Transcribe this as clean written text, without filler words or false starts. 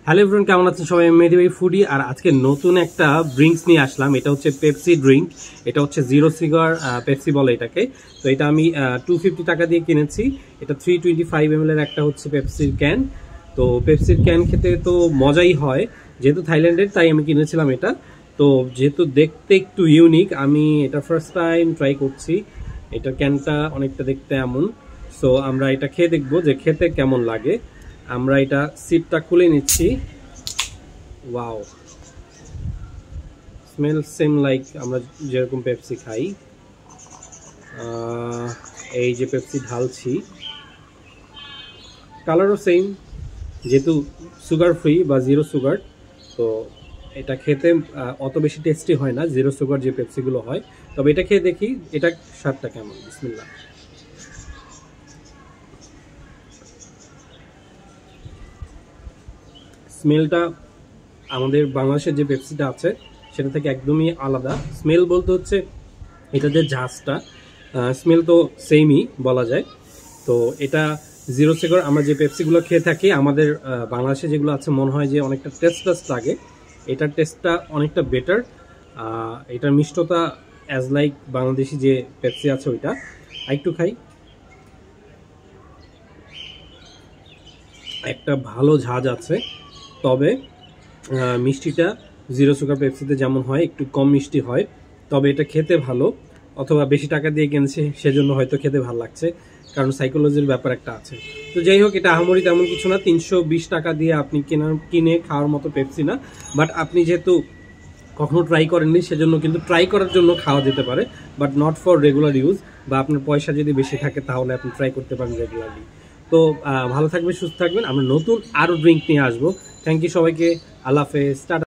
Hello everyone, কেমন আছেন সবাই? আমি মেহেদি ভাই ফুডি, আর আজকে নতুন একটা ড্রিঙ্কস নিয়ে আসলাম। এটা হচ্ছে পেপসি ড্রিঙ্ক। এটা হচ্ছে জিরো সুগার পেপসি বলে এটাকে। তো এটা আমি 250 টাকা দিয়ে কিনেছি। এটা 325 ml এর একটা হচ্ছে পেপসির ক্যান। তো পেপসির ক্যান খেতে তো মজাই হয়, যেহেতু থাইল্যান্ডের তাই আমি কিনেছিলাম এটা। তো যেহেতু দেখতে একটু ইউনিক, আমি এটা ফার্স্ট টাইম ট্রাই করছি। এটার ক্যানটা অনেকটা দেখতে এমন। সো আমরা এটা খেয়ে দেখবো যে খেতে কেমন লাগে। আমরা এটা সিপটা খুলে নিচ্ছি। ওয়াও, স্মেল সেম লাইক আমরা যেরকম পেপসি খাই। এই যে পেপসি ঢালছি, কালারও সেম, যেহেতু সুগার ফ্রি বা জিরো সুগার। তো এটা খেতে অত বেশি টেস্টি হয় না জিরো সুগার যে পেপসিগুলো হয়। তবে এটা খেয়ে দেখি এটা স্বাদটা কেমন। বিসমিল্লাহ। স্মেলটা আমাদের বাংলাদেশের যে পেপসিটা আছে সেটা থেকে একদমই আলাদা। স্মেল বলতে হচ্ছে এটা যে ঝাঁজটা, স্মেল তো সেমই বলা যায়। তো এটা জিরো সুগার আমরা যে পেপসিগুলো খেয়ে থাকি আমাদের বাংলাদেশে যেগুলো আছে মনে হয় যে অনেকটা টেস্টলেস লাগে। এটার টেস্টটা অনেকটা বেটার। এটার মিষ্টতা অ্যাজ লাইক বাংলাদেশি যে পেপসি আছে ওইটা। একটু খাই, একটা ভালো ঝাঁজ আছে। তবে মিষ্টিটা জিরো সুগার পেপসিতে যেমন হয় একটু কম মিষ্টি হয়। তবে এটা খেতে ভালো, অথবা বেশি টাকা দিয়ে কিনছে সেজন্য হয়তো খেতে ভালো লাগছে, কারণ সাইকোলজির ব্যাপার একটা আছে। তো যাই হোক, এটা আহামরি তেমন কিছু না। 320 টাকা দিয়ে আপনি কিনে খাওয়ার মতো পেপসি না। বাট আপনি যেহেতু কখনো ট্রাই করেননি সেজন্য কিন্তু ট্রাই করার জন্য খাওয়া যেতে পারে, but not for regular use. বা আপনার পয়সা যদি বেশি থাকে তাহলে আপনি ট্রাই করতে পারেন রেগুলারলি। তো ভালো থাকবেন, সুস্থ থাকবেন। আমরা নতুন আরও ড্রিঙ্ক নিয়ে আসবো। থ্যাংক ইউ সবাইকে। আল্লাহ হাফেজ, টাটা।